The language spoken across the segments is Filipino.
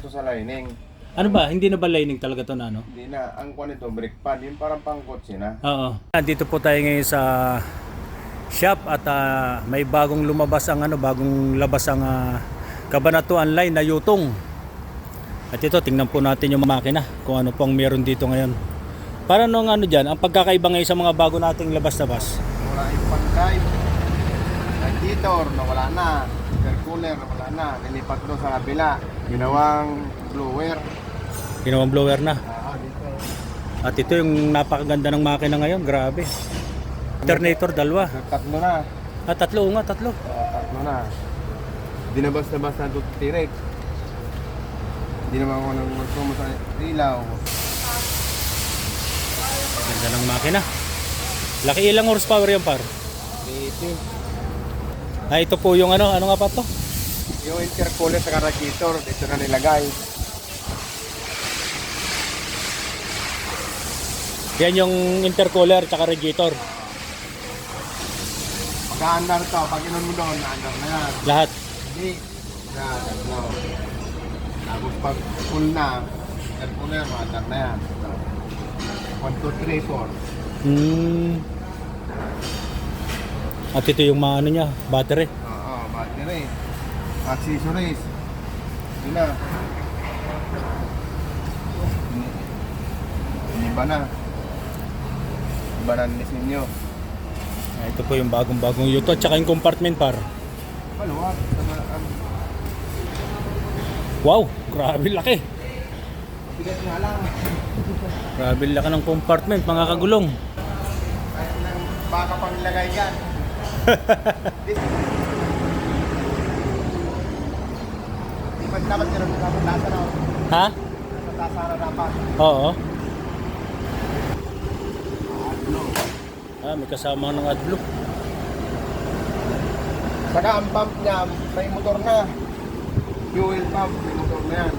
ito sa lining. Ano ba? Hindi na ba lining talaga to na ano? Hindi na. Ang kuwan ito, brake pad. Yung parang pangkotse na. Oo. Dito po tayo ngayon sa shop at may bagong lumabas ang bagong labas ang Cabanatuan line na Yutong. At ito, tingnan po natin yung makina kung ano pong meron dito ngayon. Para nung diyan, ang pagkakaiba ngayon sa mga bago nating labas-labas. Wala yung pang-drive. Radiator, nawala na. Intercooler, nawala na. Nilipat doon sa kabila. Ginawang blower. Ginawang blower na. Dito. At ito yung napakaganda ng makina ngayon, grabe. Alternator, dalawa. Tatlo na. Tatlo nga, tatlo. Tatlo na. Dinabas-labas na ito T-Rex. Hindi naman ako nang mo sa ilaw. Ganda ng makina. Laki, ilang horsepower yan par? 80. Ito po yung ano nga pa to? Yung intercooler sa radiator, dito na nilagay. Yan yung intercooler tsaka radiator. Pagka-andar to, pag inon mo doon, na-andar na yan. Lahat. Hindi. Yan, no. Tapos pag full na, intercooler, ma-andar na yan. 1, 2, 3, 4. At ito yung mga niya, battery. Oo, battery. Accessories. Yun na. Iba na. Iba na nisin nyo. Ito po yung bagong-bagong yuto at saka yung compartment par. Maluwag. Wow, grabe laki. Bigat nga lang. Grabe laki ng compartment, mga kagulong. Kahit lang baka pang ilagay yan. Di ba dapat meron na dapat lasa na? Ha? Lasa na dapat. Oo. May kasama ng AdBlue. Saka ang pump niya, may motor na. Fuel pump, may motor na yan.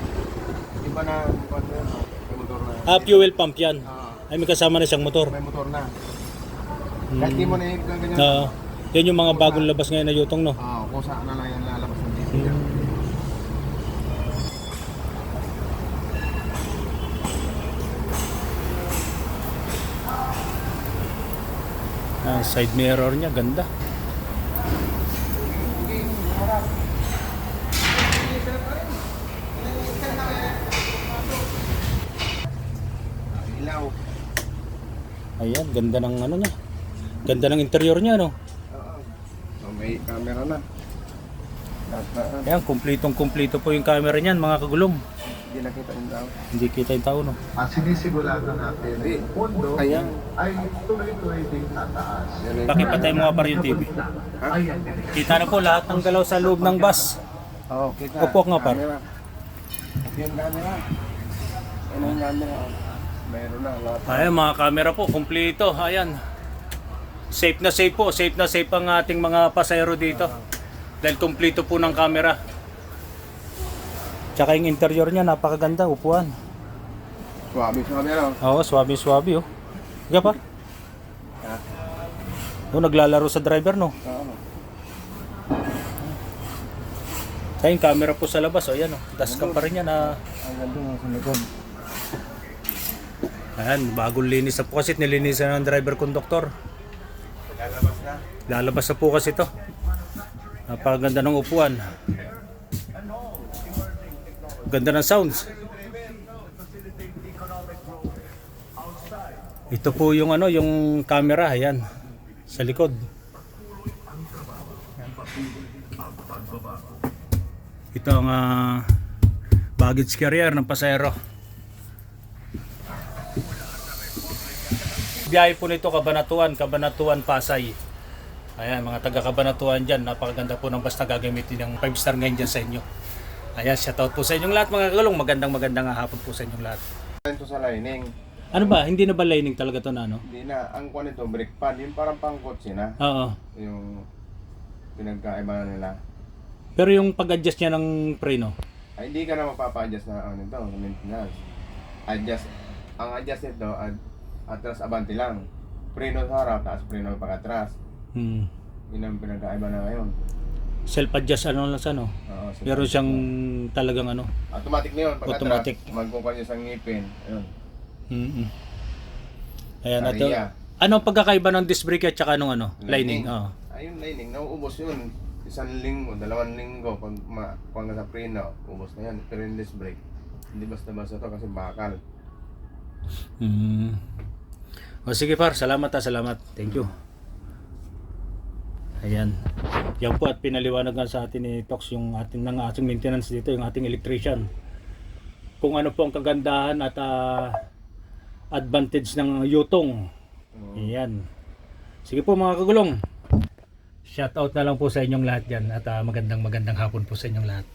Iba na, may motor na. Fuel pump yan. Ah, Ay, may kasama na siyang motor. may motor na. Kahit di mo na yung ganyan. Yan yung mga bagong labas ngayon na Yutong, no? Kung saan na lang yan lalabas ng diesel niya. Side mirror niya, ganda. Ilaw. Ayan, ganda ng niya. Ganda ng interior niya, no? May camera na. Ayan, kumpletong-kumpleto po yung camera niyan, mga kagulong. Hindi nakita yung tao. Hindi kita yung tao, no? At sinisigurado natin na yung mundo Ayan. ay tuloy-tuloy ding tataas. Pakipatay mo nga pa yung TV. Ayan. Kita na po lahat ng galaw sa loob ng bus. Oo, kita. Upo nga, par. Camera. Yung camera. Ano yung camera? Mayroon na lahat. Ayan, mga camera po, kumpleto. Ayan. Safe na safe po. Safe na safe ang ating mga pasahero dito. Dahil kumpleto po ng camera. Tsaka yung interior niya, napakaganda, upuan. Swabe sa camera. Oo, swabe-swabe, oh. Higa pa. Naglalaro sa driver, no? Oo. Kaya yung camera po sa labas, oh, yan, oh. Dashcam pa rin yan, Ang ganda nga sa likod. Ayan, bagong linis na po kasi, nilinisan ng driver-conductor. Lalabas na. Lalabas na po kasi ito. Napakaganda ng upuan. Ganda ng sounds. Ito po yung yung camera, ayan, sa likod. Ito ang baggage carrier ng pasahero. Biyahe po nito Cabanatuan, Pasay. Ayan, mga taga Cabanatuan dyan, napakaganda po ng bus na gagamitin ng 5-star ngayon dyan sa inyo. Ayan, shoutout po sa inyong lahat, mga kagulong. Magandang hapon po sa inyong lahat. Ito sa lining. Ano ba? Hindi na ba lining talaga to na ano? Hindi na. Ang kuwan ito, brake pad. Yung parang pangkotse na. Oo. Yung pinagkaiba nila. Pero yung pag-adjust niya ng preno, Ay, hindi ka na mapapa-adjust na ano nito, sa maintenance. Ang adjust nito, atras abante lang. Preno sa harap, taas preno pag atras. Yun ang pinagkaiba na ngayon. self-adjust ano lang sa ano. Oo, Meron siyang talagang ano. automatic na yun. Pag Automatic. magkukuha niya sa ngipin. Ayun. Mm. Ayan, ito. Ariya. Ano ang pagkakaiba ng disc brake at saka nung ano, lining? Oo. Ayun, lining. Nauubos yun. 1 linggo, 2 linggo. Pag makuha ka sa preno, ubos na yan. Pero yung disc brake, hindi basta-basta to kasi bakal. O sige par, salamat salamat. Thank you. Ayan. Yan po at pinaliwanag nga sa atin ni Tox yung ating maintenance dito, yung ating electrician. Kung ano po ang kagandahan at advantage ng Yutong. Ayan. Sige po mga kagulong. Shout out na lang po sa inyong lahat diyan at magandang hapon po sa inyong lahat.